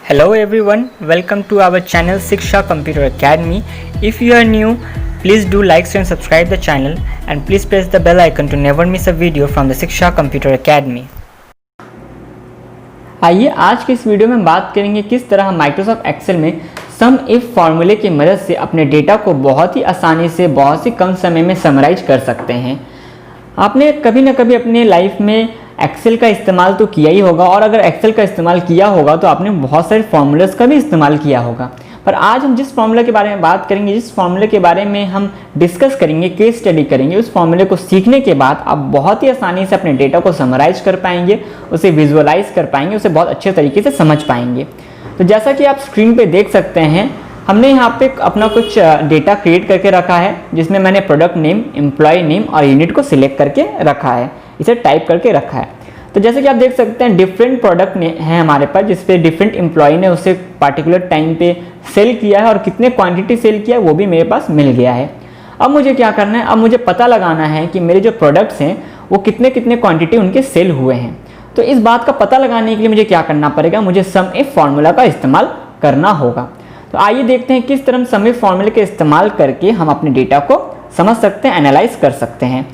Hello everyone, welcome to our channel Shiksha Computer Academy. If you are new, please do like, share and subscribe the channel and please press the bell icon to never miss a video from the Shiksha Computer Academy. आइए आज के इस video में बात करेंगे किस तरह हम माइक्रोसॉफ्ट एक्सेल में सम इफ फॉर्मूले की मदद से अपने डेटा को बहुत ही आसानी से बहुत ही कम समय में समराइज कर सकते हैं। आपने कभी ना कभी अपने लाइफ में एक्सेल का इस्तेमाल तो किया ही होगा और अगर एक्सेल का इस्तेमाल किया होगा तो आपने बहुत सारे फार्मूलाज का भी इस्तेमाल किया होगा। पर आज हम जिस फार्मूला के बारे में बात करेंगे, जिस फार्मूले के बारे में हम डिस्कस करेंगे, केस स्टडी करेंगे, उस फार्मूले को सीखने के बाद आप बहुत ही आसानी से अपने डेटा को समराइज कर पाएंगे, उसे विजुअलाइज कर पाएंगे, उसे बहुत अच्छे तरीके से समझ पाएंगे। तो जैसा कि आप स्क्रीन पे देख सकते हैं, हमने यहाँ पे अपना कुछ डेटा क्रिएट करके रखा है जिसमें मैंने प्रोडक्ट नेम, एम्प्लॉय नेम और यूनिट को सिलेक्ट करके रखा है, इसे टाइप करके रखा है। तो जैसे कि आप देख सकते हैं डिफरेंट प्रोडक्ट हैं हमारे पास जिसपे डिफरेंट एम्प्लॉय ने उसे पार्टिकुलर टाइम पे सेल किया है और कितने क्वांटिटी सेल किया है वो भी मेरे पास मिल गया है। अब मुझे क्या करना है, अब मुझे पता लगाना है कि मेरे जो प्रोडक्ट्स हैं वो कितने कितने क्वांटिटी उनके सेल हुए हैं। तो इस बात का पता लगाने के लिए मुझे क्या करना पड़ेगा, मुझे सम इफ फॉर्मूला का इस्तेमाल करना होगा। तो आइए देखते हैं किस तरह सम इफ फॉर्मूले के इस्तेमाल करके हम अपने डेटा को समझ सकते हैं, एनालाइज कर सकते हैं।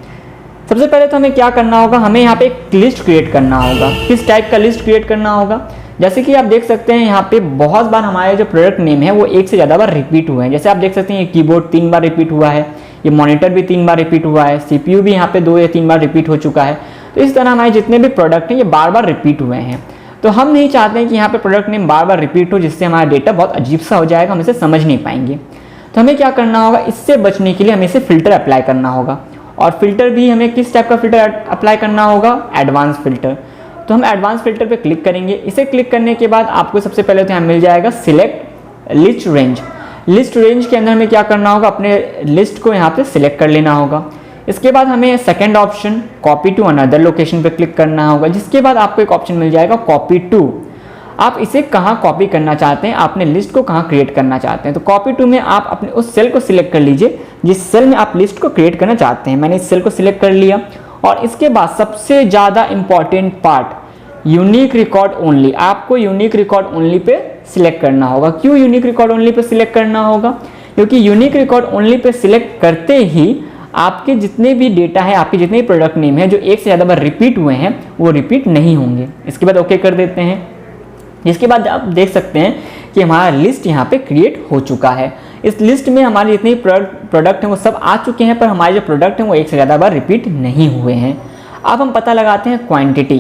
सबसे पहले तो हमें क्या करना होगा, हमें यहाँ पे एक लिस्ट क्रिएट करना होगा। किस टाइप का लिस्ट क्रिएट करना होगा, जैसे कि आप देख सकते हैं यहाँ पे बहुत बार हमारे जो प्रोडक्ट नेम है वो एक से ज़्यादा बार रिपीट हुए हैं। जैसे आप देख सकते हैं ये कीबोर्ड 3 बार रिपीट हुआ है, ये मॉनिटर भी 3 बार रिपीट हुआ है, CPU भी यहाँ पे 2 या 3 बार रिपीट हो चुका है। तो इस तरह हमारे जितने भी प्रोडक्ट हैं ये बार बार रिपीट हुए हैं। तो हम नहीं चाहते हैं कि यहाँ पे प्रोडक्ट नेम बार बार रिपीट हो, जिससे हमारा डेटा बहुत अजीब सा हो जाएगा, हम इसे समझ नहीं पाएंगे। तो हमें क्या करना होगा, इससे बचने के लिए हमें इसे फिल्टर अप्लाई करना होगा। और फिल्टर भी हमें किस टाइप का फिल्टर अप्लाई करना होगा, एडवांस फिल्टर। तो हम एडवांस फिल्टर पे क्लिक करेंगे। इसे क्लिक करने के बाद आपको सबसे पहले तो यहाँ मिल जाएगा select list range. List range के अंदर हमें क्या करना होगा, अपने लिस्ट को यहाँ पे सिलेक्ट कर लेना होगा। इसके बाद हमें second option copy to another location पे क्लिक करना होगा, जिसके बाद आपको एक ऑप्शन मिल जाएगा कॉपी टू। आप इसे कहाँ कॉपी करना चाहते हैं, आपने लिस्ट को कहाँ क्रिएट करना चाहते हैं। तो कॉपी टू में आप अपने उस सेल को सिलेक्ट कर लीजिए जिस सेल में आप लिस्ट को क्रिएट करना चाहते हैं। मैंने इस सेल को सिलेक्ट कर लिया और इसके बाद सबसे ज़्यादा important part unique record only, आपको unique record only pay select करना होगा। क्यों unique record only pay select करना होगा, क्योंकि unique record only pay select करते ही आपके जितने भी डेटा है, आपके जितने भी प्रोडक्ट नेम है जो एक से ज़्यादा बार रिपीट हुए हैं वो रिपीट नहीं होंगे। इसके बाद ओके कर देते हैं। इसके बाद आप देख सकते हैं कि हमारा लिस्ट यहाँ पे क्रिएट हो चुका है। इस लिस्ट में हमारे जितने प्रोडक्ट हैं वो सब आ चुके हैं, पर हमारे जो प्रोडक्ट हैं वो एक से ज़्यादा बार रिपीट नहीं हुए हैं। अब हम पता लगाते हैं क्वांटिटी,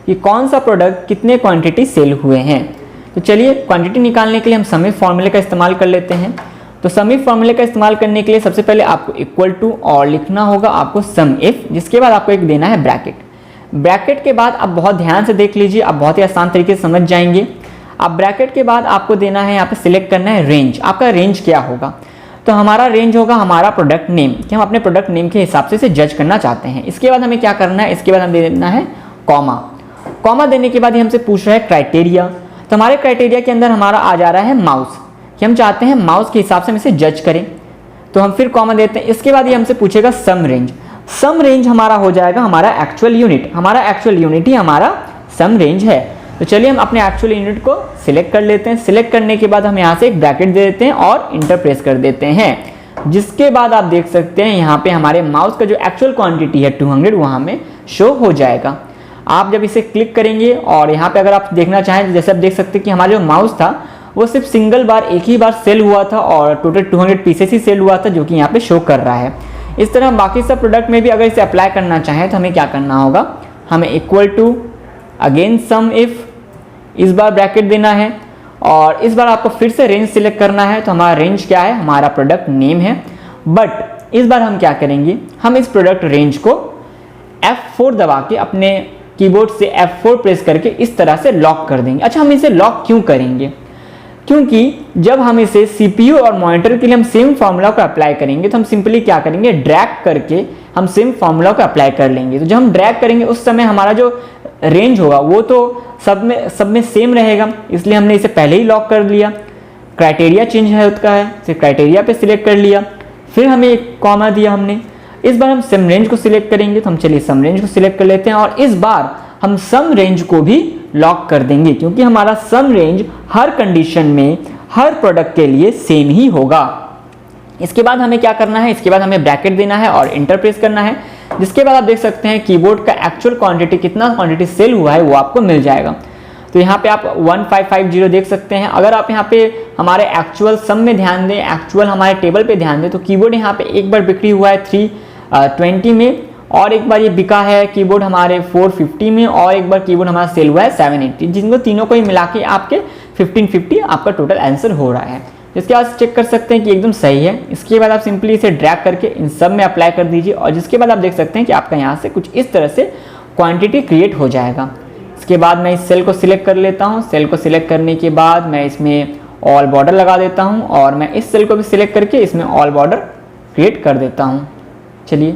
कि कौन सा प्रोडक्ट कितने क्वांटिटी सेल हुए हैं। तो चलिए क्वांटिटी निकालने के लिए हम सम इफ फॉर्मूले का इस्तेमाल कर लेते हैं। तो सम इफ फॉर्मूले का इस्तेमाल करने के लिए सबसे पहले आपको इक्वल टू और लिखना होगा आपको सम इफ, जिसके बाद आपको एक देना है ब्रैकेट। ब्रैकेट के बाद आप बहुत ध्यान से देख लीजिए, आप बहुत ही आसान तरीके से समझ जाएंगे। अब ब्रैकेट के बाद आपको देना है, यहाँ पे सिलेक्ट करना है रेंज। आपका रेंज क्या होगा, तो हमारा रेंज होगा हमारा प्रोडक्ट नेम, कि हम अपने प्रोडक्ट नेम के हिसाब से इसे जज करना चाहते हैं। इसके बाद हमें क्या करना है, इसके बाद हमें देना है कॉमा। कॉमा देने के बाद ये हमसे पूछ रहा है क्राइटेरिया। तो हमारे क्राइटेरिया के अंदर हमारा आ जा रहा है माउस, कि हम चाहते हैं माउस के हिसाब से हम इसे जज करें। तो हम फिर कॉमा देते हैं। इसके बाद ये हमसे पूछेगा सम रेंज। सम रेंज हमारा हो जाएगा हमारा एक्चुअल यूनिट, हमारा एक्चुअल यूनिट ही हमारा सम रेंज है। तो चलिए हम अपने एक्चुअल यूनिट को सिलेक्ट कर लेते हैं। सिलेक्ट करने के बाद हम यहाँ से एक ब्रैकेट दे देते हैं और इंटर प्रेस कर देते हैं, जिसके बाद आप देख सकते हैं यहाँ पे हमारे माउस का जो एक्चुअल क्वांटिटी है 200 वो हमें शो हो जाएगा। आप जब इसे क्लिक करेंगे और यहाँ पे अगर आप देखना चाहें, जैसे आप देख सकते हैं कि हमारा जो माउस था वो सिर्फ सिंगल बार एक ही बार सेल हुआ था और टोटल 200 पीसेस ही सेल हुआ था, जो कि यहाँ पे शो कर रहा है। इस तरह बाकी सब प्रोडक्ट में भी अगर इसे अप्लाई करना चाहें तो हमें क्या करना होगा, हमें equal to again sum if, इस बार ब्रैकेट देना है और इस बार आपको फिर से रेंज सिलेक्ट करना है। तो हमारा रेंज क्या है, हमारा प्रोडक्ट नेम है। बट इस बार हम क्या करेंगे, हम इस प्रोडक्ट रेंज को F4 दबा के अपने कीबोर्ड से F4 प्रेस करके इस तरह से लॉक कर देंगे। अच्छा, हम इसे लॉक क्यों करेंगे, क्योंकि जब हम इसे CPU और मॉनिटर के लिए हम सेम फार्मूला को अप्लाई करेंगे तो हम सिंपली क्या करेंगे, ड्रैग करके हम सेम फार्मूला को अप्लाई कर लेंगे। तो जब हम ड्रैग करेंगे उस समय हमारा जो रेंज होगा वो तो सब में सेम रहेगा, इसलिए हमने इसे पहले ही लॉक कर लिया। क्राइटेरिया चेंज है उसका है, सिर्फ क्राइटेरिया पे सिलेक्ट कर लिया, फिर हमें एक कॉमा दिया हमने। इस बार हम सम रेंज को सिलेक्ट करेंगे, तो हम चलिए सम रेंज को सिलेक्ट कर लेते हैं और इस बार हम सम रेंज को भी लॉक कर देंगे, क्योंकि हमारा सम रेंज हर कंडीशन में हर प्रोडक्ट के लिए सेम ही होगा। इसके बाद हमें क्या करना है, इसके बाद हमें ब्रैकेट देना है और इंटर प्रेस करना है, जिसके बाद आप देख सकते हैं कीबोर्ड का एक्चुअल क्वांटिटी, कितना क्वांटिटी सेल हुआ है वो आपको मिल जाएगा। तो यहाँ पे आप 1550 देख सकते हैं। अगर आप यहाँ पे हमारे एक्चुअल सम में ध्यान दें, एक्चुअल हमारे टेबल पे ध्यान दें, तो कीबोर्ड यहाँ पे एक बार बिक्री हुआ है 320 में, और एक बार ये बिका है कीबोर्ड हमारे 450 में, और एक बार कीबोर्ड हमारा सेल हुआ है 780, जिनको तीनों को ही मिला के आपके 1550 आपका टोटल आंसर हो रहा है। इसके बाद चेक कर सकते हैं कि एकदम सही है। इसके बाद आप सिंपली इसे ड्रैग करके इन सब में अप्लाई कर दीजिए, और जिसके बाद आप देख सकते हैं कि आपका यहाँ से कुछ इस तरह से क्वांटिटी क्रिएट हो जाएगा। इसके बाद मैं इस सेल को सिलेक्ट कर लेता हूँ। सेल को सिलेक्ट करने के बाद मैं इसमें ऑल बॉर्डर लगा देता हूँ, और मैं इस सेल को भी सिलेक्ट करके इसमें ऑल बॉर्डर क्रिएट कर देता हूँ। चलिए,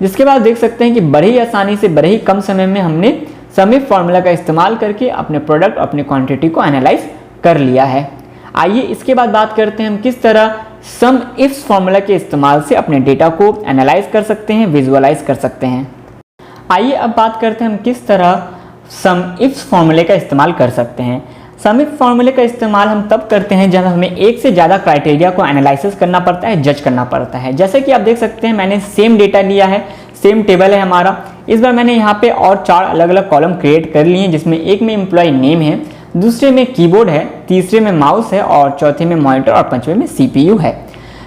जिसके बाद देख सकते हैं कि बड़े ही आसानी से, बड़े ही कम समय में हमने सम इफ फॉर्मूला का इस्तेमाल करके अपने प्रोडक्ट, अपने क्वांटिटी को एनालाइज कर लिया है। आइए इसके बाद बात करते हैं हम किस तरह सम इफ फॉर्मूला के इस्तेमाल से अपने डेटा को एनालाइज कर सकते हैं, विजुअलाइज कर सकते हैं। आइए अब बात करते हैं हम किस तरह सम इफ फॉर्मूले का इस्तेमाल कर सकते हैं। सम इफ फॉर्मूले का इस्तेमाल हम तब करते हैं जब हमें एक से ज़्यादा क्राइटेरिया को एनालिसिस करना पड़ता है, जज करना पड़ता है। जैसे कि आप देख सकते हैं मैंने सेम डेटा लिया है, सेम टेबल है हमारा। इस बार मैंने यहाँ पे और 4 अलग अलग कॉलम क्रिएट कर लिए हैं, जिसमें एक में एम्प्लॉय नेम है, दूसरे में कीबोर्ड है, तीसरे में माउस है, और चौथे में मॉनिटर, और पांचवें में CPU है।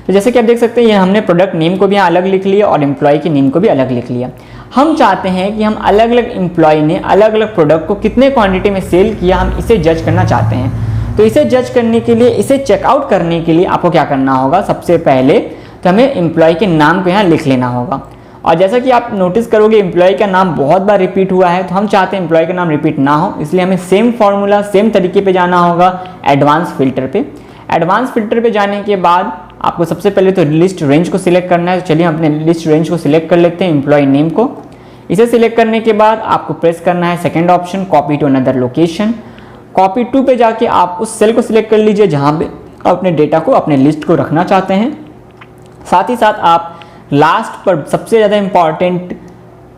तो जैसे कि आप देख सकते हैं ये हमने प्रोडक्ट नेम को भी यहाँ अलग लिख लिया और एम्प्लॉय के नेम को भी अलग लिख लिया। हम चाहते हैं कि हम अलग अलग एम्प्लॉय ने अलग अलग प्रोडक्ट को कितने क्वांटिटी में सेल किया, हम इसे जज करना चाहते हैं। तो इसे जज करने के लिए, इसे चेकआउट करने के लिए आपको क्या करना होगा, सबसे पहले तो हमें एम्प्लॉय के नाम को यहाँ लिख लेना होगा। और जैसा कि आप नोटिस करोगे एम्प्लॉय का नाम बहुत बार रिपीट हुआ है, तो हम चाहते हैं एम्प्लॉय का नाम रिपीट ना हो, इसलिए हमें सेम फॉर्मूला, सेम तरीके पे जाना होगा एडवांस फिल्टर पे। एडवांस फिल्टर पे जाने के बाद आपको सबसे पहले तो लिस्ट रेंज को सिलेक्ट करना है। तो चलिए हम अपने लिस्ट रेंज को सिलेक्ट कर लेते हैं, एम्प्लॉय नेम को। इसे सिलेक्ट करने के बाद आपको प्रेस करना है second option, copy to another location. Copy to पे जाके आप उस सेल को सिलेक्ट कर लीजिए जहाँ पे अपने डेटा को, अपने लिस्ट को रखना चाहते हैं। साथ ही साथ आप लास्ट पर सबसे ज़्यादा इंपॉर्टेंट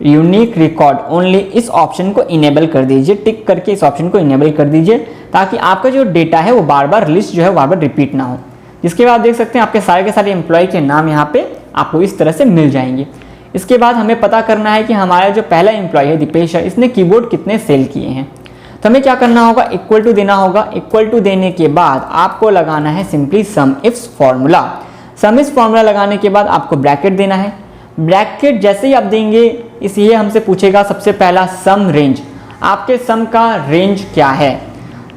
यूनिक रिकॉर्ड ओनली, इस ऑप्शन को इनेबल कर दीजिए, टिक करके इस ऑप्शन को इनेबल कर दीजिए, ताकि आपका जो डेटा है वो बार बार लिस्ट जो है बार बार रिपीट ना हो। जिसके बाद देख सकते हैं आपके सारे के सारे एम्प्लॉय के नाम यहाँ पे आपको इस तरह से मिल जाएंगे। इसके बाद हमें पता करना है कि हमारा जो पहला एम्प्लॉय है दीपेश है, इसने कीबोर्ड कितने सेल किए हैं। तो हमें क्या करना होगा, इक्वल टू देना होगा। इक्वल टू देने के बाद आपको लगाना है simply sum if formula. Sum if formula लगाने के बाद आपको ब्रैकेट देना है। ब्रैकेट जैसे ही आप देंगे, इसलिए हमसे पूछेगा सबसे पहला सम रेंज, आपके सम का रेंज क्या है।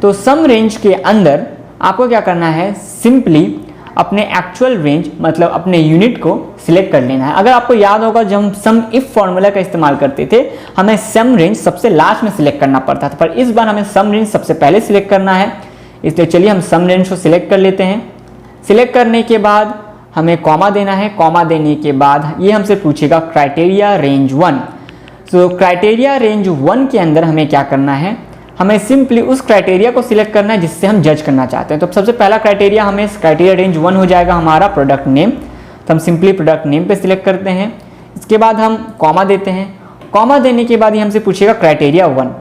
तो सम रेंज के अंदर आपको क्या करना है, सिंपली अपने एक्चुअल रेंज, मतलब अपने यूनिट को सिलेक्ट कर लेना है। अगर आपको याद होगा जब हम सम इफ फॉर्मूला का इस्तेमाल करते थे, हमें सम रेंज सबसे लास्ट में सिलेक्ट करना पड़ता था, पर इस बार हमें सम रेंज सबसे पहले सिलेक्ट करना है। इसलिए चलिए हम सम रेंज को सिलेक्ट कर लेते हैं। सिलेक्ट करने के बाद हमें कॉमा देना है। कॉमा देने के बाद ये हमसे पूछेगा क्राइटेरिया रेंज 1। तो क्राइटेरिया रेंज 1 के अंदर हमें क्या करना है, हमें सिंपली उस क्राइटेरिया को सिलेक्ट करना है जिससे हम जज करना चाहते हैं। तो सबसे पहला क्राइटेरिया हमें क्राइटेरिया रेंज 1 हो जाएगा हमारा प्रोडक्ट नेम। तो हम सिंपली प्रोडक्ट नेम पे सिलेक्ट करते हैं। इसके बाद हम कॉमा देते हैं। कॉमा देने के बाद ये हमसे पूछेगा क्राइटेरिया 1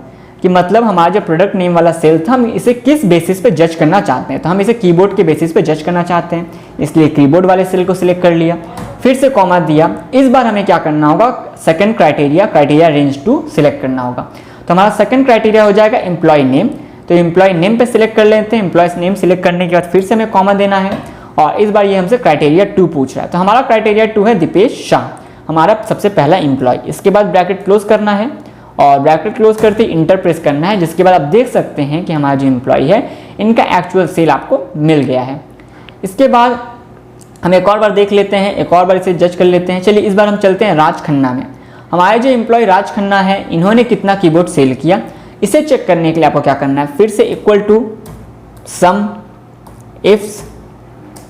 कि मतलब हमारा जो प्रोडक्ट नेम वाला सेल था, हम इसे किस बेसिस पे जज करना चाहते हैं। तो हम इसे कीबोर्ड के बेसिस पे जज करना चाहते हैं, इसलिए कीबोर्ड वाले सेल को सिलेक्ट कर लिया, फिर से कॉमा दिया। इस बार हमें क्या करना होगा, सेकंड क्राइटेरिया रेंज 2 सिलेक्ट करना होगा। तो हमारा सेकंड क्राइटेरिया हो जाएगा एम्प्लॉय नेम। तो एम्प्लॉय नेम पे सिलेक्ट कर लेते हैं। एम्प्लॉय नेम सिलेक्ट करने के बाद फिर से हमें कॉमा देना है, और इस बार ये हमसे क्राइटेरिया 2 पूछ रहा है। तो हमारा क्राइटेरिया 2 है दीपेश शाह, हमारा सबसे पहला एम्प्लॉय। इसके बाद ब्रैकेट क्लोज करना है, और ब्रैकेट क्लोज करते ही इंटर प्रेस करना है। जिसके बाद आप देख सकते हैं कि हमारा जो एम्प्लॉय है, इनका एक्चुअल सेल आपको मिल गया है। इसके बाद हम एक और बार देख लेते हैं, एक और बार इसे जज कर लेते हैं। चलिए इस बार हम चलते हैं राज खन्ना में। हमारे जो एम्प्लॉय राज खन्ना है, इन्होंने कितना कीबोर्ड सेल किया, इसे चेक करने के लिए आपको क्या करना है, फिर से इक्वल टू सम इफ्स,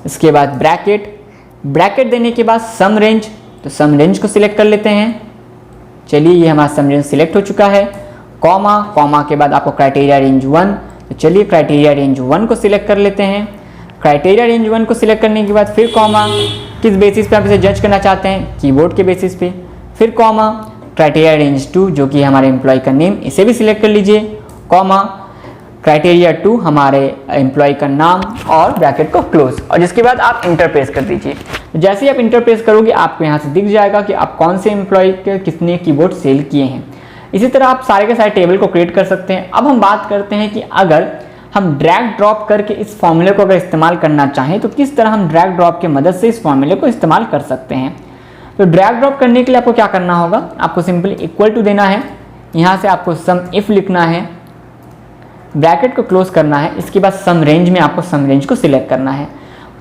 इसके बाद ब्रैकेट देने के बाद सम रेंज। तो सम रेंज को सिलेक्ट कर लेते हैं। चलिए ये हमारा सम रेंज सिलेक्ट हो चुका है। कॉमा के बाद आपको क्राइटेरिया रेंज 1। तो चलिए क्राइटेरिया रेंज 1 को सिलेक्ट कर लेते हैं। क्राइटेरिया रेंज 1 को सिलेक्ट करने के बाद फिर कॉमा, किस बेसिस पे आप इसे जज करना चाहते हैं, कीबोर्ड के बेसिस पे। फिर कॉमा, क्राइटेरिया रेंज 2 जो कि हमारे एम्प्लॉय का नेम, इसे भी सिलेक्ट कर लीजिए। कॉमा, क्राइटेरिया 2 हमारे एम्प्लॉय का नाम और ब्रैकेट को क्लोज, और जिसके बाद आप इंटर प्रेस कर दीजिए। जैसे ही आप इंटर प्रेस करोगे आपको यहाँ से दिख जाएगा कि आप कौन से एम्प्लॉय के कितने कीबोर्ड सेल किए हैं। इसी तरह आप सारे के सारे टेबल को क्रिएट कर सकते हैं। अब हम बात करते हैं कि अगर हम ड्रैग ड्रॉप करके इस फॉर्मूले को अगर इस्तेमाल करना चाहें तो किस तरह हम ड्रैग ड्रॉप की मदद से इस फॉर्मूले को इस्तेमाल कर सकते हैं। तो ड्रैग ड्रॉप करने के लिए आपको क्या करना होगा, आपको सिंपली इक्वल टू देना है, यहाँ से आपको सम इफ लिखना है, ब्रैकेट को क्लोज करना है, इसके बाद सम रेंज में आपको सम रेंज को सिलेक्ट करना है।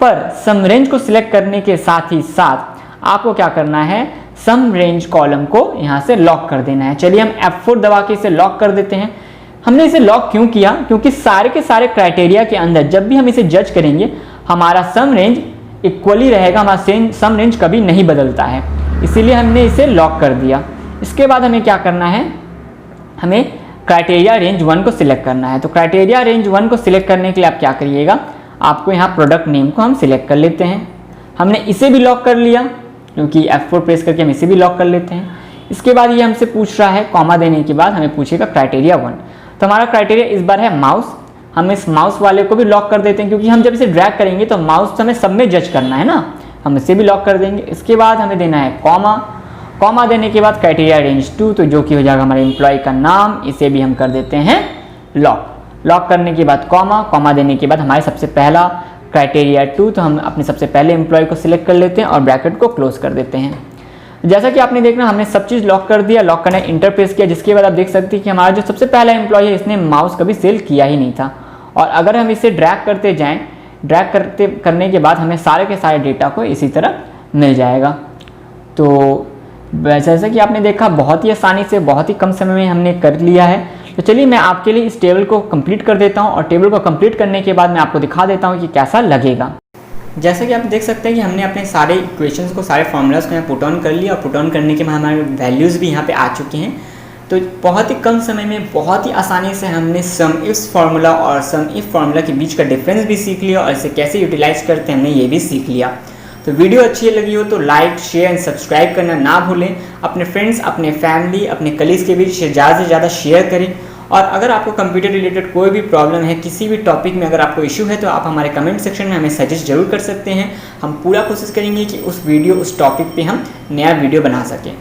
पर सम रेंज को सिलेक्ट करने के साथ ही साथ आपको क्या करना है, सम रेंज कॉलम को यहाँ से लॉक कर देना है। चलिए हम F4 दबा के इसे लॉक कर देते हैं। हमने इसे लॉक क्यों किया, क्योंकि सारे के सारे क्राइटेरिया के अंदर जब भी हम इसे जज करेंगे हमारा सम रेंज इक्वली रहेगा, हमारा सम रेंज कभी नहीं बदलता है, इसीलिए हमने इसे लॉक कर दिया। इसके बाद हमें क्या करना है, हमें क्राइटेरिया रेंज 1 को सिलेक्ट करना है। तो क्राइटेरिया रेंज 1 को सिलेक्ट करने के लिए आप क्या करिएगा, आपको यहाँ प्रोडक्ट नेम को हम सिलेक्ट कर लेते हैं। हमने इसे भी लॉक कर लिया क्योंकि F4 प्रेस करके हम इसे भी लॉक कर लेते हैं। इसके बाद ये हमसे पूछ रहा है, कॉमा देने के बाद हमें पूछेगा क्राइटेरिया 1। तो हमारा क्राइटेरिया इस बार है माउस, हम इस माउस वाले को भी लॉक कर देते हैं क्योंकि हम जब इसे ड्रैग करेंगे तो माउस हमें सब में जज करना है ना, हम इसे भी लॉक कर देंगे। इसके बाद हमें देना है कॉमा, कॉमा देने के बाद क्राइटेरिया रेंज 2, तो जो कि हो जाएगा हमारे एम्प्लॉय का नाम, इसे भी हम कर देते हैं लॉक। लॉक करने के बाद कॉमा, कॉमा देने के बाद हमारे सबसे पहला क्राइटेरिया 2, तो हम अपने सबसे पहले एम्प्लॉय को सिलेक्ट कर लेते हैं और ब्रैकेट को क्लोज कर देते हैं। जैसा कि आपने देखना हमने सब चीज़ लॉक कर दिया, लॉक करना इंटर प्रेस किया, जिसके बाद आप देख सकते हैं कि हमारा जो सबसे पहला एम्प्लॉय है इसने माउस कभी सेल किया ही नहीं था। और अगर हम इसे ड्रैग करते जाएं, ड्रैग करने के बाद हमें सारे के सारे डेटा को इसी तरह मिल जाएगा। तो जैसा कि आपने देखा बहुत ही आसानी से बहुत ही कम समय में हमने कर लिया है। तो चलिए मैं आपके लिए इस टेबल को कंप्लीट कर देता हूं और टेबल को कंप्लीट करने के बाद मैं आपको दिखा देता हूं कि कैसा लगेगा। जैसा कि आप देख सकते हैं कि हमने अपने सारे इक्वेशंस को, सारे फॉर्मूलाज को यहाँ पुट ऑन कर लिया और पुट ऑन करने के बाद हमारे वैल्यूज़ भी यहाँ पे आ चुके हैं। तो बहुत ही कम समय में बहुत ही आसानी से हमने सम इफ फार्मूला और सम इफ फार्मूला के बीच का डिफरेंस भी सीख लिया और इसे कैसे यूटिलाइज करते हैं हमने ये भी सीख लिया। तो वीडियो अच्छी लगी हो तो लाइक, शेयर एंड सब्सक्राइब करना ना भूलें। अपने फ्रेंड्स, अपने फैमिली, अपने कलीग्स के बीच ज़्यादा से ज़्यादा शेयर करें। और अगर आपको कंप्यूटर रिलेटेड कोई भी प्रॉब्लम है, किसी भी टॉपिक में अगर आपको इशू है तो आप हमारे कमेंट सेक्शन में हमें सजेस्ट जरूर कर सकते हैं। हम पूरा कोशिश करेंगे कि उस टॉपिक पे हम नया वीडियो बना सकें।